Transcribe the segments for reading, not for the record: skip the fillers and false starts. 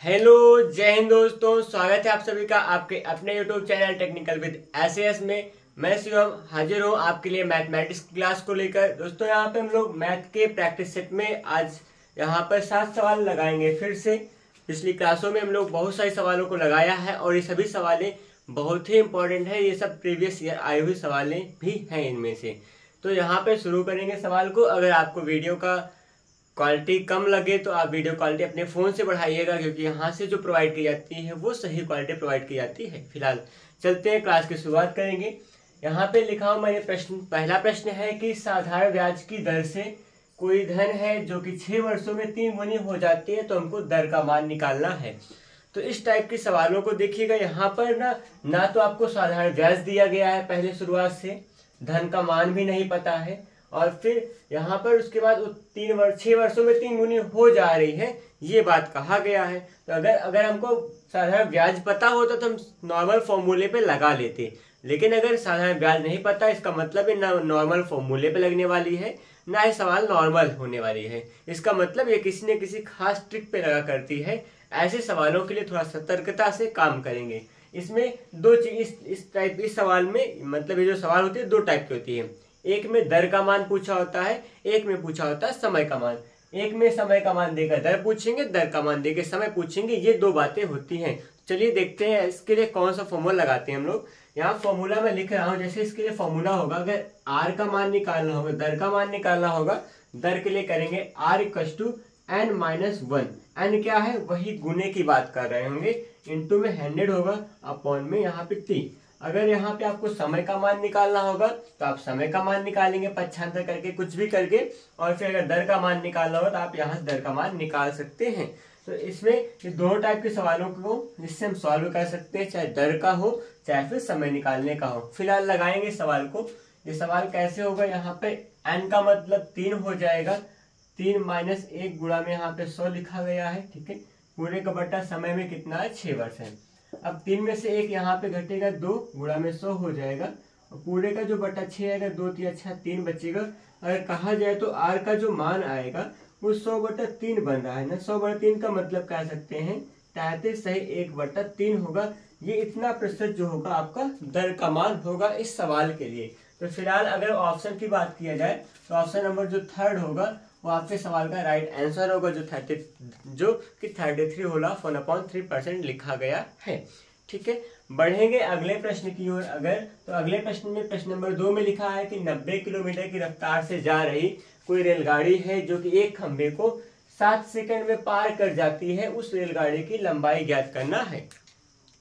Hello, जय हिंद दोस्तों। स्वागत है आप सभी का आपके अपने YouTube channel technical with SAS में। मैं शिवम हाजिर हूँ आपके लिए मैथमेटिक्स क्लास को लेकर। दोस्तों यहाँ पे हम लोग मैथ के प्रैक्टिस सेट में आज यहाँ पर 7 सवाल लगाएंगे फिर से। पिछली क्लासों में हम लोग बहुत सारे सवालों को लगाया है और ये सभी सवालें बहुत ही इंपॉर्टेंट है। ये सब प्रीवियस ईयर आई हुई सवालें भी हैं इनमें से। तो यहाँ पे शुरू करेंगे सवाल को। अगर आपको वीडियो का क्वालिटी कम लगे तो आप वीडियो क्वालिटी अपने फ़ोन से बढ़ाइएगा, क्योंकि यहाँ से जो प्रोवाइड की जाती है वो सही क्वालिटी प्रोवाइड की जाती है। फिलहाल चलते हैं, क्लास की शुरुआत करेंगे। यहाँ पे लिखा हूँ मैंने प्रश्न। पहला प्रश्न है कि साधारण ब्याज की दर से कोई धन है जो कि 6 वर्षों में 3 गुनी हो जाती है, तो हमको दर का मान निकालना है। तो इस टाइप के सवालों को देखिएगा। यहाँ पर ना तो आपको साधारण ब्याज दिया गया है पहले शुरुआत से, धन का मान भी नहीं पता है, और फिर यहाँ पर उसके बाद 6 वर्षों में 3 गुनी हो जा रही है, ये बात कहा गया है। तो अगर हमको साधारण ब्याज पता होता तो हम नॉर्मल फॉर्मूले पे लगा लेते, लेकिन अगर साधारण ब्याज नहीं पता, इसका मतलब है ना नॉर्मल फॉर्मूले पे लगने वाली है, ना ही सवाल नॉर्मल होने वाली है। इसका मतलब ये किसी न किसी खास ट्रिक पे लगा करती है। ऐसे सवालों के लिए थोड़ा सतर्कता से काम करेंगे। इसमें दो चीज इस सवाल में, मतलब ये जो सवाल होती है 2 टाइप की होती है। एक में दर का मान पूछा होता है, एक में पूछा होता है समय का मान। एक में समय का मान देकर दर पूछेंगे, दर का मान देकर समय पूछेंगे, ये 2 बातें होती हैं। चलिए देखते हैं इसके लिए कौन सा फॉर्मूला लगाते हैं हम लोग। यहाँ फॉर्मूला मैं लिख रहा हूँ। जैसे इसके लिए फॉर्मूला होगा, अगर आर का मान निकालना होगा, दर का मान निकालना होगा, दर के लिए करेंगे are equals to n-1। n क्या है, वही गुने की बात कर रहे होंगे, इंटू में 100 होगा, अपॉन में यहाँ पे t। अगर यहाँ पे आपको समय का मान निकालना होगा तो आप समय का मान निकालेंगे पक्षांतर करके, कुछ भी करके, और फिर अगर दर का मान निकालना होगा तो आप यहाँ से दर का मान निकाल सकते हैं। तो इसमें ये 2 टाइप के सवालों को जिससे हम सॉल्व कर सकते हैं, चाहे दर का हो चाहे फिर समय निकालने का हो। फिलहाल लगाएंगे सवाल को। ये सवाल कैसे होगा, यहाँ पे n का मतलब 3 हो जाएगा, 3 - 1 गुणा में यहाँ पे 100 लिखा गया है, ठीक है। पूरे का बटा समय में कितना है, 6 वर्ष है। अब 3 में से 1 यहाँ पे घटेगा, 2 गुणा में 100 हो जाएगा, और पूरे का जो बटा 6 आएगा, 2 3 अच्छा 3 बचेगा। अगर कहा जाए तो r का जो मान आएगा वो 100/3 बन रहा है ना। 100/3 का मतलब कह सकते हैं 33 सही 1/3 होगा। ये इतना प्रतिशत जो होगा आपका दर का मान होगा इस सवाल के लिए। तो फिलहाल अगर ऑप्शन की बात किया जाए तो ऑप्शन नंबर जो 3rd होगा वो आपके सवाल का राइट आंसर होगा, जो कि 33 होला 1/3% लिखा गया है, ठीक है। बढ़ेंगे अगले प्रश्न की ओर। तो अगले प्रश्न में, प्रश्न नंबर 2 में लिखा है कि 90 किलोमीटर की रफ्तार से जा रही कोई रेलगाड़ी है जो कि एक खंभे को 7 सेकंड में पार कर जाती है, उस रेलगाड़ी की लंबाई ज्ञात करना है।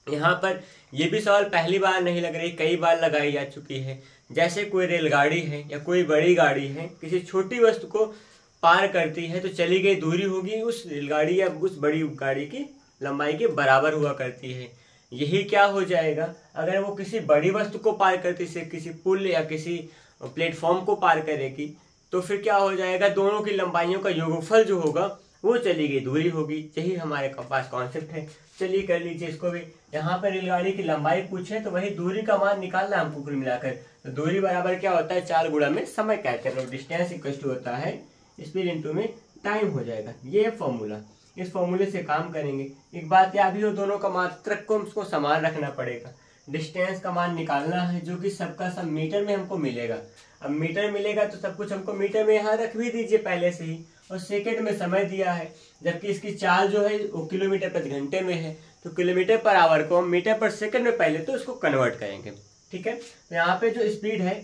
यहाँ पर ये भी सवाल पहली बार नहीं लग रही, कई बार लगाई जा चुकी है। जैसे कोई रेलगाड़ी है या कोई बड़ी गाड़ी है, किसी छोटी वस्तु को पार करती है, तो चली गई दूरी होगी उस रेलगाड़ी या उस बड़ी गाड़ी की लंबाई के बराबर हुआ करती है। यही क्या हो जाएगा, अगर वो किसी बड़ी वस्तु को पार करती से किसी पुल या किसी प्लेटफॉर्म को पार करेगी, तो फिर क्या हो जाएगा, दोनों की लंबाइयों का योगफल जो होगा वो चली गई दूरी होगी। यही हमारे पास कॉन्सेप्ट है। चलिए कर लीजिए इसको भी। यहाँ पर रेलगाड़ी की लंबाई पूछे तो वही दूरी का मान निकालना हमको कुल मिलाकर। तो दूरी बराबर क्या होता है, 4 गुणा में समय कहते हैं लोग। डिस्टेंस इक्वल टू होता है स्पीड इंटू में टाइम हो जाएगा। ये फॉर्मूला, इस फॉर्मूले से काम करेंगे। एक बात याद भी हो, दोनों का मात्रक को हमको समान रखना पड़ेगा। डिस्टेंस का मान निकालना है जो कि सबका सब मीटर में हमको मिलेगा। अब मीटर मिलेगा तो सब कुछ हमको मीटर में यहाँ रख भी दीजिए पहले से ही, और सेकंड में समय दिया है, जबकि इसकी चाल जो है वो किलोमीटर प्रति घंटे में है। तो किलोमीटर पर आवर को हम मीटर पर सेकंड में पहले तो उसको कन्वर्ट करेंगे, ठीक है। तो यहाँ पे जो स्पीड है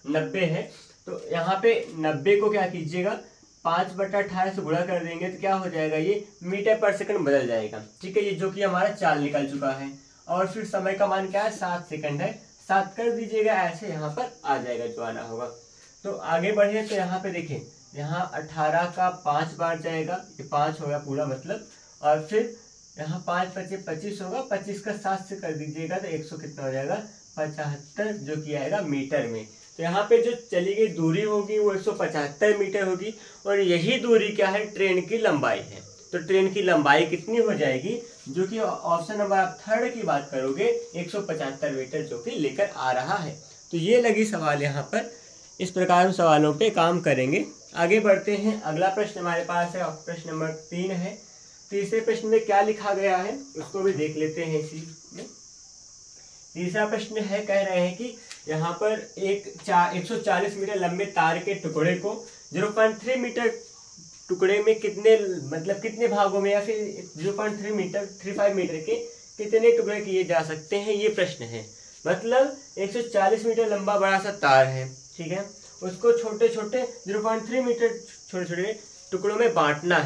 90 है, तो यहाँ पे 90 को क्या कीजिएगा, 5/18 से गुणा कर देंगे तो क्या हो जाएगा, ये मीटर पर सेकंड बदल जाएगा, ठीक है। ये जो कि हमारा चाल निकल चुका है। और फिर समय का मान क्या है, 7 सेकंड है, 7 कर दीजिएगा, ऐसे यहाँ पर आ जाएगा जो आना होगा। तो आगे बढ़े तो यहाँ पे देखें, यहाँ 18 का 5 बार जाएगा, ये 5 हो गया पूरा मतलब, और फिर यहाँ 5 × 5 = 25 होगा, 25 का 7 से कर दीजिएगा तो 100 कितना हो जाएगा, 75, जो कि आएगा मीटर में। तो यहाँ पे जो चली गई दूरी होगी वो 175 मीटर होगी, और यही दूरी क्या है, ट्रेन की लंबाई है। तो ट्रेन की लंबाई कितनी हो जाएगी, जो कि ऑप्शन नंबर आप 3rd की बात करोगे, 175 मीटर जो कि लेकर आ रहा है। तो ये लगी सवाल यहाँ पर। इस प्रकार सवालों पे काम करेंगे। आगे बढ़ते हैं। अगला प्रश्न हमारे पास है, प्रश्न नंबर 3 है। तीसरे प्रश्न में क्या लिखा गया है उसको भी देख लेते हैं इसी में। तीसरा प्रश्न है, कह रहे हैं कि यहाँ पर 140 मीटर लंबे तार के टुकड़े को 0.3 मीटर टुकड़े में कितने भागों में या फिर 0.35 मीटर के कितने टुकड़े किए जा सकते हैं, ये प्रश्न है। मतलब 140 मीटर लंबा बड़ा सा तार है, ठीक है, उसको छोटे छोटे 0.3 मीटर छोटे छोटे टुकड़ों में बांटना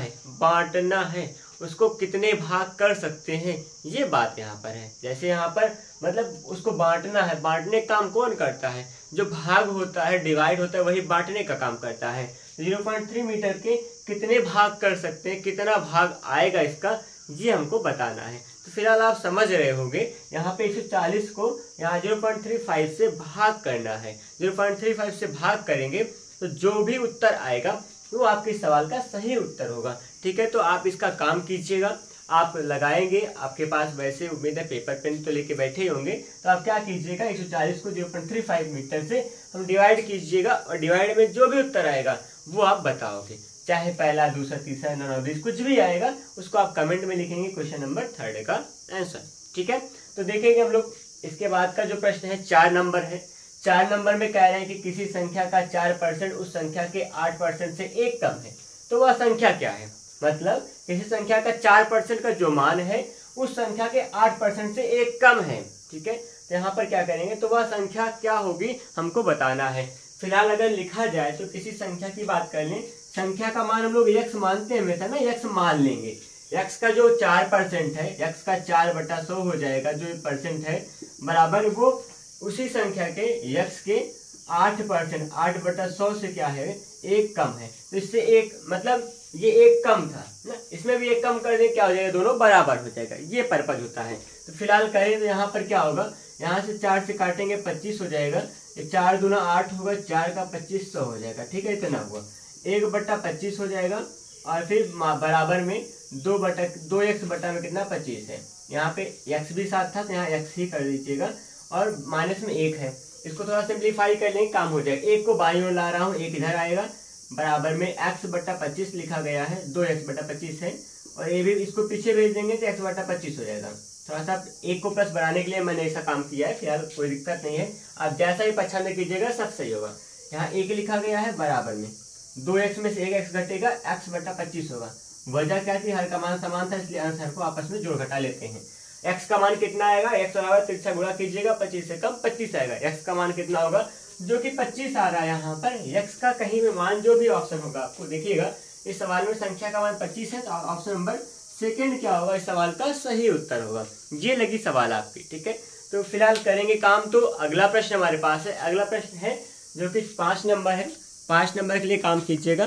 है, उसको कितने भाग कर सकते हैं, ये बात यहाँ पर है। जैसे यहाँ पर मतलब उसको बांटना है, बांटने का काम कौन करता है, जो भाग होता है, डिवाइड होता है, वही बांटने का काम करता है। 0.3 मीटर के कितने भाग कर सकते हैं, कितना भाग आएगा इसका, ये हमको बताना है। तो फिलहाल आप समझ रहे होंगे यहाँ पे 140 को यहाँ 0.35 से भाग करना है। 0.35 से भाग करेंगे तो जो भी उत्तर आएगा वो आपके सवाल का सही उत्तर होगा, ठीक है। तो आप इसका काम कीजिएगा, आप लगाएंगे, आपके पास वैसे उम्मीद है पेपर पेन तो लेके बैठे ही होंगे। तो आप क्या कीजिएगा, 140 को 0.35 मीटर से हम डिवाइड कीजिएगा और डिवाइड में जो भी उत्तर आएगा वो आप बताओगे, चाहे पहला, दूसरा, तीसरा, नौवीं कुछ भी आएगा उसको आप कमेंट में लिखेंगे क्वेश्चन नंबर 3 का आंसर, ठीक है। तो देखेंगे हम लोग इसके बाद का जो प्रश्न है 4 नंबर है। 4 नंबर में कह रहे हैं कि किसी संख्या का 4% उस संख्या के 8% से एक कम है, तो वह संख्या क्या है। मतलब किसी संख्या का 4% का जो मान है उस संख्या के 8% से एक कम है, ठीक है। तो यहाँ पर क्या करेंगे, तो वह संख्या क्या होगी हमको बताना है। फिलहाल अगर लिखा जाए तो किसी संख्या की बात कर लें, संख्या का मान हम लोग x मानते हैं हमेशा ना, x मान लेंगे। x का जो 4% है, x का 4/100 हो जाएगा, जो परसेंट है बराबर वो उसी संख्या के x के 8%, 8/100 से क्या है, एक कम है। तो इससे एक मतलब ये एक कम था ना, इसमें भी एक कम कर दे, क्या हो जाएगा, दोनों बराबर हो जाएगा, ये पर्पज होता है। तो फिलहाल करें तो यहाँ पर क्या होगा, यहाँ से 4 से काटेंगे 25 हो जाएगा, 4 दूना 8 होगा, 4 का 2500 हो जाएगा, ठीक है, इतना हुआ। 1/25 हो जाएगा और फिर बराबर में 2x बटा में कितना 25 है। यहाँ पे x भी साथ था तो यहाँ x ही कर दीजिएगा और माइनस में 1 है, इसको थोड़ा सिंप्लीफाई कर लेंगे, काम हो जाएगा। 1 को बाईं ओर ला रहा हूँ, 1 इधर आएगा, बराबर में x/25 लिखा गया है, 2x/25 है, और ये भी इसको पीछे भेज देंगे तो x/25 हो जाएगा। थोड़ा सा 1 को प्लस बढ़ाने के लिए मैंने ऐसा काम किया है, फिलहाल कोई दिक्कत नहीं है, आप जैसा ही पसंद कीजिएगा सब सही होगा। यहाँ 1 लिखा गया है, बराबर में 2x में से 1x घटेगा, x/25 होगा। वजह क्या थी, हर का मान समान था, इसलिए आंसर को आपस में जोड़ घटा लेते हैं। x का मान कितना आएगा, x बराबर 3 से गुणा कीजिएगा, 25 से कम 25 आएगा। x का मान कितना होगा, जो कि 25 आ रहा है। यहाँ पर x का कहीं भी मान जो भी ऑप्शन होगा, आपको देखिएगा इस सवाल में संख्या का मान 25 है, तो ऑप्शन नंबर सेकंड क्या होगा, इस सवाल का सही उत्तर होगा। ये लगी सवाल आपकी, ठीक है। तो फिलहाल करेंगे काम। तो अगला प्रश्न हमारे पास है, अगला प्रश्न है जो कि 5 नंबर है। 5 नंबर के लिए काम कीजिएगा।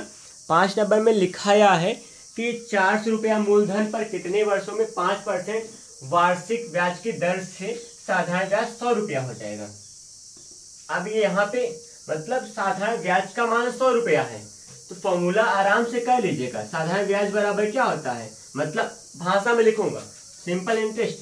5 नंबर में लिखाया है कि 400 रुपया मूलधन पर कितने वर्षों में 5% वार्षिक ब्याज की दर से साधारण ब्याज 100 रुपया हो जाएगा। अब ये यहाँ पे मतलब साधारण ब्याज का मान 100 रुपया है, तो फॉर्मूला आराम से कर लीजिएगा। साधारण ब्याज बराबर क्या होता है, मतलब भाषा में लिखूंगा, सिंपल इंटरेस्ट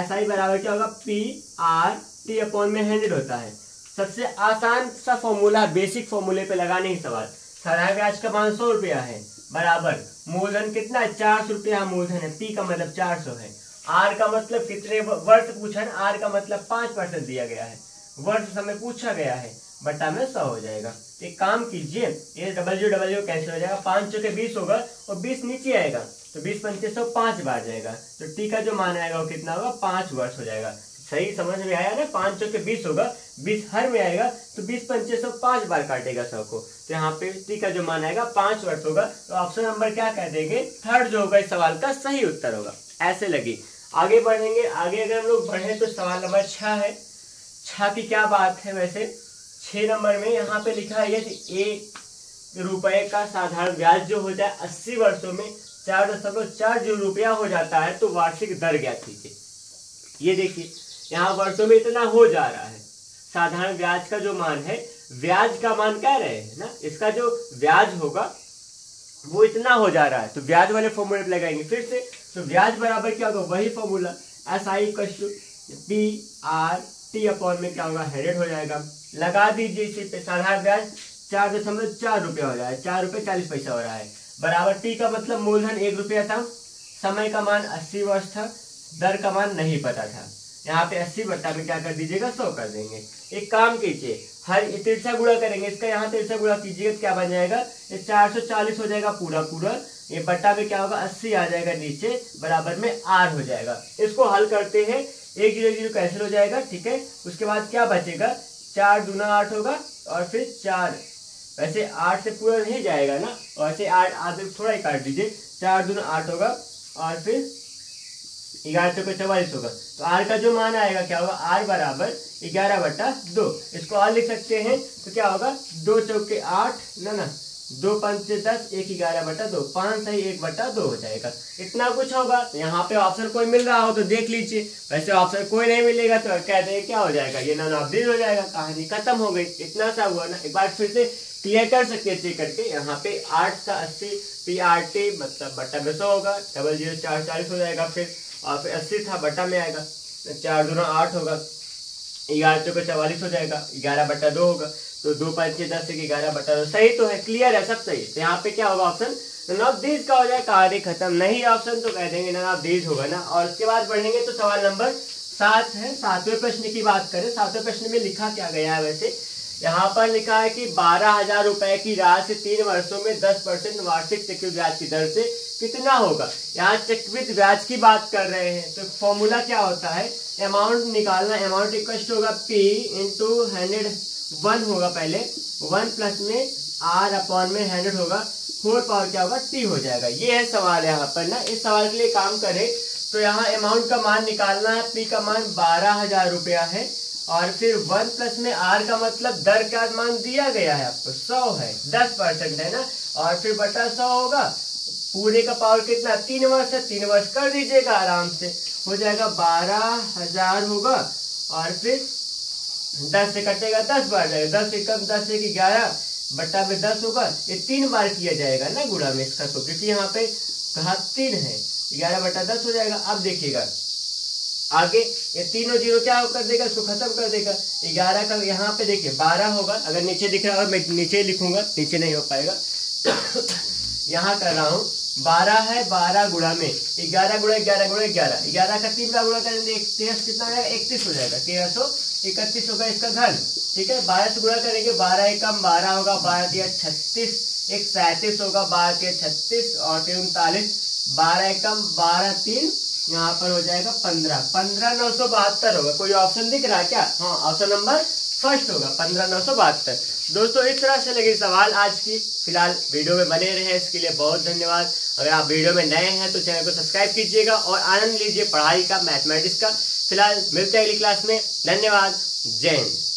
SI बराबर क्या होगा, PR/T/100 होता है। सबसे आसान सा फॉर्मूला, बेसिक फॉर्मूले पे लगाने की सवाल। साधारण ब्याज का मान 100 रुपया है, बराबर मूलधन कितना है, 400 रुपया मूलधन है, P का मतलब 400 है, R का मतलब कितने वर्ष पूछा है, R का मतलब 5% दिया गया है, वर्ष समय पूछा गया है, बटा में 100 हो जाएगा। एक काम कीजिए, ये W कैंसिल हो जाएगा, 5 चौके 20 होगा और 20 नीचे आएगा तो 20 पंचे 100 5 बार जाएगा, तो T का जो मान आएगा वो कितना होगा, 5 वर्ष हो जाएगा। सही समझ में आया ना, 5 चौके 20 होगा, 20 हर में आएगा तो 20 पंचे 100 5 बार काटेगा 100 को, तो यहाँ पे T का जो मान आएगा 5 वर्ष होगा। तो ऑप्शन नंबर क्या कह देंगे, थर्ड जो होगा इस सवाल का सही उत्तर होगा। ऐसे लगी। आगे बढ़ेंगे, आगे अगर हम लोग बढ़े तो सवाल नंबर 6 है। 6 की क्या बात है, वैसे 6 नंबर में यहाँ पे लिखा है कि 1 रुपए का साधारण ब्याज जो हो जाए 80 वर्षों में 4.40 रुपया हो जाता है, तो वार्षिक दर ज्ञात कीजिए। ये देखिए यहाँ वर्षों में इतना हो जा रहा है, साधारण ब्याज का जो मान है, ब्याज का मान कह रहे हैं ना, इसका जो ब्याज होगा वो इतना हो जा रहा है, तो ब्याज वाले फॉर्मूले लगाएंगे फिर से। तो ब्याज बराबर क्या होगा, वही फॉर्मूला SI PR/T में क्या होगा, 100 हो जाएगा। लगा दीजिए इसी पे, साधारण ब्याज 4.4 रुपया हो रहा है, 4 रुपये 40 पैसा हो रहा है, बराबर टी का मतलब मूलधन 1 रुपया था, समय का मान 80 वर्ष था, दर का मान नहीं पता था। यहाँ पे 80 बट्टा में क्या कर दीजिएगा 100 कर देंगे। एक काम कीजिए, हर तिरछा गुणा करेंगे, इसका यहाँ तिरछा गुणा कीजिएगा, क्या बन जाएगा, ये 440 हो जाएगा पूरा पूरा, ये बट्टा में क्या होगा 80 आ जाएगा नीचे, बराबर में आर हो जाएगा। इसको हल करते हैं, 1 0 0 कैंसिल हो जाएगा, ठीक है। उसके बाद क्या बचेगा, 4 दूना 8 होगा और फिर 4, वैसे 8 से पूरा नहीं जाएगा ना, और ऐसे 8 आधे थोड़ा ही काट दीजिए, 4 दूना 8 होगा और फिर 11 चौके 44 होगा। तो आर का जो मान आएगा क्या होगा, आर बराबर 11/2। इसको और लिख सकते हैं तो क्या होगा, 2 चौके 8 ना 2 पंचे 10, 1 11/2, 5 सही 1/2 हो जाएगा। इतना कुछ होगा। तो यहाँ पे ऑप्शन कोई मिल रहा हो तो देख लीजिए, वैसे ऑप्शन कोई नहीं मिलेगा तो कहते हैं क्या हो जाएगा, ये नॉन ऑब्जेक्ट हो जाएगा, कहानी खत्म हो गई। इतना सा हुआ ना, एक बार फिर से क्लियर कर सकते हैं चेक करके। यहाँ पे 8 का 80 PRT मतलब बट्टा में 100 होगा, 00 4 40 हो जाएगा फिर, और फिर 80 था बट्टा में आएगा, 4 दूना 8 होगा, 11 चौके 44 हो जाएगा, 11/2 होगा, तो 2 पंचे 10 1 11/2। सही तो है, क्लियर है, सब सही। तो यहाँ पे क्या होगा, ऑप्शन नन ऑफ दीज का हो जाए, कहानी खत्म। नहीं ऑप्शन तो कह देंगे नन ऑफ दीज होगा ना। और उसके बाद बढ़ेंगे तो सवाल नंबर 7 है। 7वें प्रश्न की बात करें, 7वें प्रश्न में लिखा क्या गया है, वैसे यहाँ पर लिखा है कि 12,000 रुपए की राशि 3 वर्षों में 10% वार्षिक चक्रवृद्धि ब्याज की दर से कितना होगा। यहाँ चक्रवृद्धि ब्याज की बात कर रहे हैं, तो फॉर्मूला क्या होता है, अमाउंट निकालना, अमाउंट इक्वल होगा P इंटू 100 होगा पहले, 1 प्लस में R अपॉन में 100 होगा, 4 पावर क्या होगा T हो जाएगा। ये है सवाल यहाँ पर ना। इस सवाल के लिए काम करें तो यहाँ अमाउंट का मान निकालना है, P का मान 12,000 रुपया है, और फिर 1 प्लस में R का मतलब दर का मान दिया गया है आपको 100 है, 10% है ना, और फिर बटा 100 होगा, पूरे का पावर कितना 3 वर्ष है, 3 वर्ष कर दीजिएगा आराम से, हो जाएगा 12,000 होगा, और फिर 10 से कटेगा 10 बार जाएगा, 10 से कम 10 से 11 बट्टा में 10 होगा, ये 3 बार किया जाएगा ना गुणा में इसका, तो क्योंकि यहाँ पे कहा 3 है, 11/10 हो जाएगा। अब देखिएगा आगे, ये तीनों जीरो क्या कर देगा, इसको खत्म कर देगा। 11 का यहाँ पे देखिए 12 होगा, अगर नीचे दिख रहा है मैं नीचे लिखूंगा, नीचे नहीं हो पाएगा यहाँ कर रहा हूँ, 12 है, 12 गुणा में 11 गुणा 11 गुणा 11, 11 का 3 बार गुणा करेंगे 13 कितना हो जाएगा, 31 हो जाएगा, 1331 होगा इसका घन, ठीक है। 12 से गुणा करेंगे, 12 एकम 12 होगा, 12 दिया 36, 1 37 होगा, 12 दिया 36 और 39, 12 एकम 12 3, यहाँ पर हो जाएगा 15,972 होगा। कोई ऑप्शन दिख रहा है क्या, हाँ ऑप्शन नंबर फर्स्ट होगा 15,972। दोस्तों इस तरह से लगे सवाल आज की। फिलहाल वीडियो में बने रहे, इसके लिए बहुत धन्यवाद। अगर आप वीडियो में नए हैं तो चैनल को सब्सक्राइब कीजिएगा और आनंद लीजिए पढ़ाई का, मैथमेटिक्स का। फिलहाल मिलते हैं अगली क्लास में, धन्यवाद, जय हिंद।